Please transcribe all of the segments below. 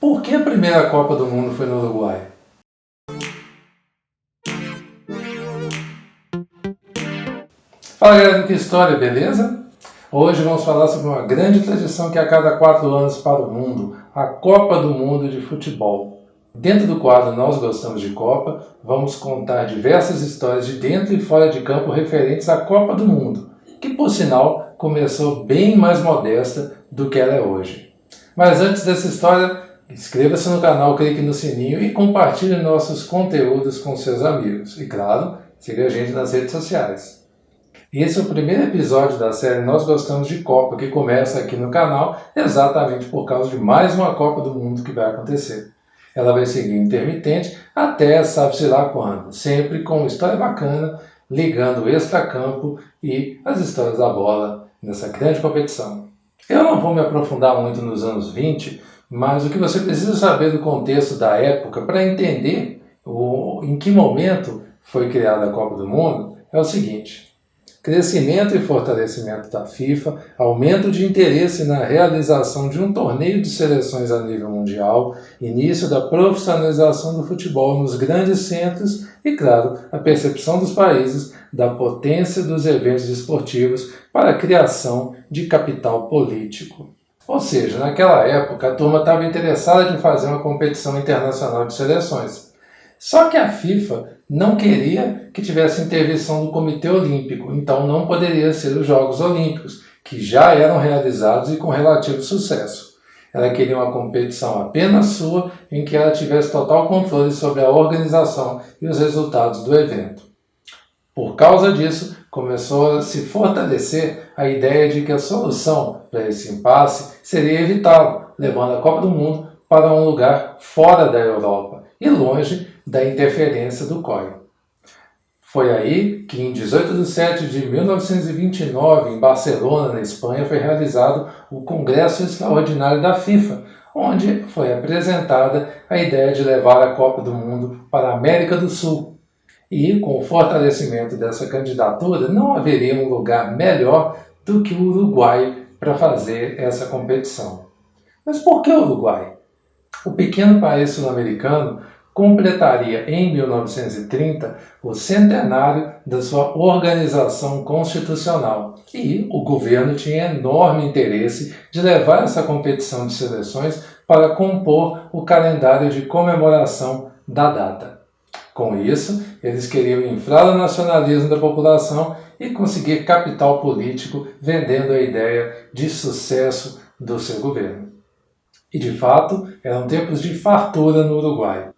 Por que a primeira Copa do Mundo foi no Uruguai? Fala galera do Que História, beleza? Hoje vamos falar sobre uma grande tradição que a cada 4 anos para o mundo, a Copa do Mundo de Futebol. Dentro do quadro Nós Gostamos de Copa, vamos contar diversas histórias de dentro e fora de campo referentes à Copa do Mundo, que por sinal começou bem mais modesta do que ela é hoje. Mas antes dessa história, inscreva-se no canal, clique no sininho e compartilhe nossos conteúdos com seus amigos. E claro, siga a gente nas redes sociais. Esse é o primeiro episódio da série Nós Gostamos de Copa, que começa aqui no canal exatamente por causa de mais uma Copa do Mundo que vai acontecer. Ela vai seguir intermitente até sabe-se lá quando, sempre com uma história bacana, ligando o extracampo e as histórias da bola nessa grande competição. Eu não vou me aprofundar muito nos anos 20, mas o que você precisa saber do contexto da época para entender em que momento foi criada a Copa do Mundo é o seguinte: crescimento e fortalecimento da FIFA, aumento de interesse na realização de um torneio de seleções a nível mundial, início da profissionalização do futebol nos grandes centros e, claro, a percepção dos países da potência dos eventos esportivos para a criação de capital político. Ou seja, naquela época a turma estava interessada em fazer uma competição internacional de seleções. Só que a FIFA não queria que tivesse intervenção do Comitê Olímpico, então não poderia ser os Jogos Olímpicos, que já eram realizados e com relativo sucesso. Ela queria uma competição apenas sua, em que ela tivesse total controle sobre a organização e os resultados do evento. Por causa disso, começou a se fortalecer a ideia de que a solução para esse impasse seria evitá-lo, levando a Copa do Mundo para um lugar fora da Europa e longe da interferência do COI. Foi aí que, em 18 de setembro de 1929, em Barcelona, na Espanha, foi realizado o Congresso Extraordinário da FIFA, onde foi apresentada a ideia de levar a Copa do Mundo para a América do Sul. E, com o fortalecimento dessa candidatura, não haveria um lugar melhor do que o Uruguai para fazer essa competição. Mas por que o Uruguai? O pequeno país sul-americano completaria em 1930 o centenário da sua organização constitucional e o governo tinha enorme interesse de levar essa competição de seleções para compor o calendário de comemoração da data. Com isso, eles queriam inflar o nacionalismo da população e conseguir capital político vendendo a ideia de sucesso do seu governo. E de fato, eram tempos de fartura no Uruguai.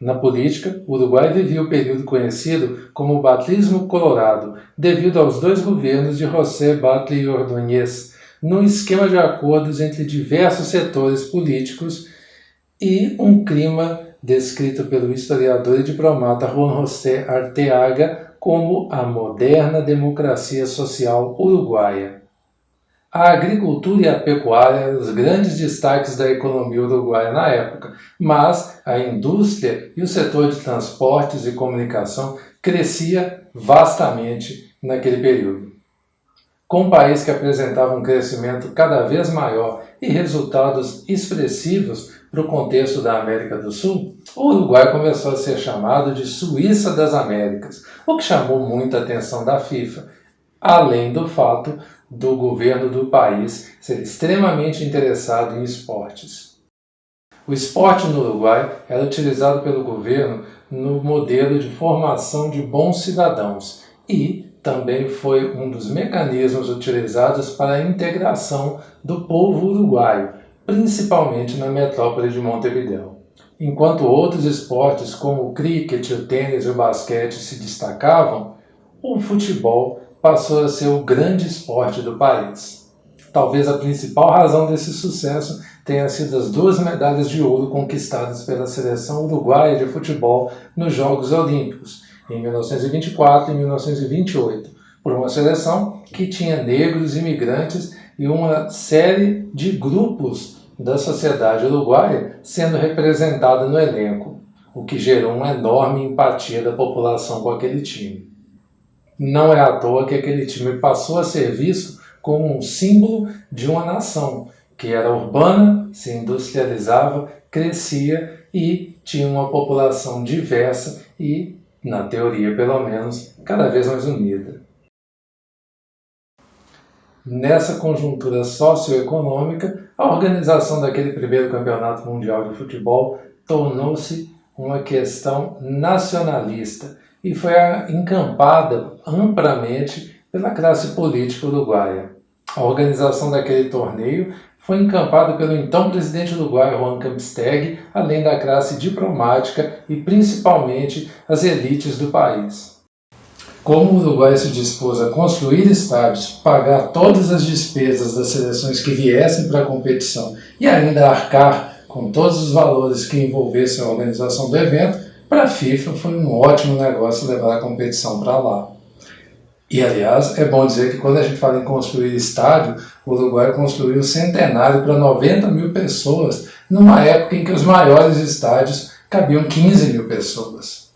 Na política, o Uruguai vivia o período conhecido como o Batlismo Colorado, devido aos dois governos de José Batlle e Ordóñez, num esquema de acordos entre diversos setores políticos e um clima descrito pelo historiador e diplomata Juan José Arteaga como a moderna democracia social uruguaia. A agricultura e a pecuária eram os grandes destaques da economia uruguaia na época, mas a indústria e o setor de transportes e comunicação crescia vastamente naquele período. Com um país que apresentava um crescimento cada vez maior e resultados expressivos para o contexto da América do Sul, o Uruguai começou a ser chamado de Suíça das Américas, o que chamou muita atenção da FIFA, além do fato do governo do país ser extremamente interessado em esportes. O esporte no Uruguai era utilizado pelo governo no modelo de formação de bons cidadãos e também foi um dos mecanismos utilizados para a integração do povo uruguaio, principalmente na metrópole de Montevideo. Enquanto outros esportes como o cricket, o tênis e o basquete se destacavam, o futebol passou a ser o grande esporte do país. Talvez a principal razão desse sucesso tenha sido as 2 medalhas de ouro conquistadas pela seleção uruguaia de futebol nos Jogos Olímpicos, em 1924 e 1928, por uma seleção que tinha negros, imigrantes e uma série de grupos da sociedade uruguaia sendo representada no elenco, o que gerou uma enorme empatia da população com aquele time. Não é à toa que aquele time passou a ser visto como um símbolo de uma nação que era urbana, se industrializava, crescia e tinha uma população diversa e, na teoria pelo menos, cada vez mais unida. Nessa conjuntura socioeconômica, a organização daquele primeiro campeonato mundial de futebol tornou-se uma questão nacionalista e foi encampada amplamente pela classe política uruguaia. A organização daquele torneio foi encampada pelo então presidente uruguaio Juan Campesteg, além da classe diplomática e principalmente as elites do país. Como o Uruguai se dispôs a construir estádios, pagar todas as despesas das seleções que viessem para a competição e ainda arcar com todos os valores que envolvessem a organização do evento, para a FIFA foi um ótimo negócio levar a competição para lá. E, aliás, é bom dizer que quando a gente fala em construir estádio, o Uruguai construiu o centenário para 90 mil pessoas, numa época em que os maiores estádios cabiam 15 mil pessoas.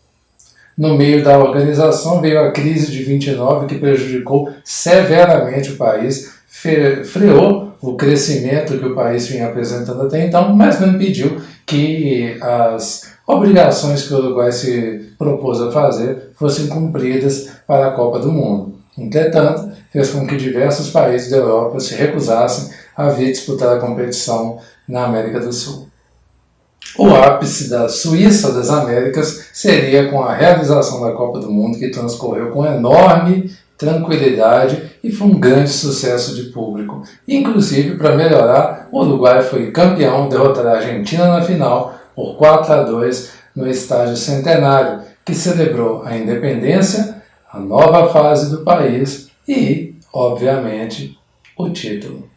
No meio da organização veio a crise de 29, que prejudicou severamente o país, freou o crescimento que o país vinha apresentando até então, mas não impediu que as obrigações que o Uruguai se propôs a fazer fossem cumpridas para a Copa do Mundo. Entretanto, fez com que diversos países da Europa se recusassem a vir disputar a competição na América do Sul. O ápice da Suíça das Américas seria com a realização da Copa do Mundo, que transcorreu com enorme tranquilidade e foi um grande sucesso de público. Inclusive, para melhorar, o Uruguai foi campeão, derrotar a Argentina na final por 4-2 no Estádio Centenário, que celebrou a independência, a nova fase do país e, obviamente, o título.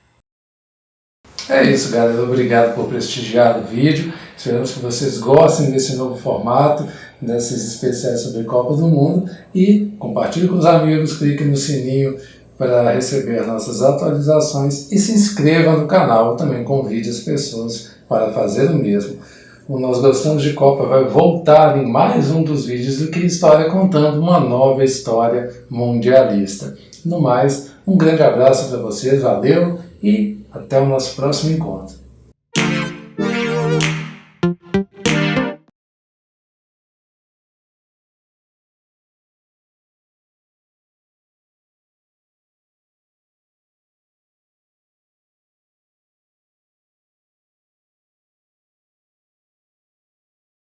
É isso, galera. Obrigado por prestigiar o vídeo. Esperamos que vocês gostem desse novo formato, desses especiais sobre Copa do Mundo. E compartilhe com os amigos, clique no sininho para receber nossas atualizações e se inscreva no canal. Eu também convide as pessoas para fazer o mesmo. O Nós Gostamos de Copa vai voltar em mais um dos vídeos do Que História, contando uma nova história mundialista. No mais, um grande abraço para vocês, valeu e até o nosso próximo encontro.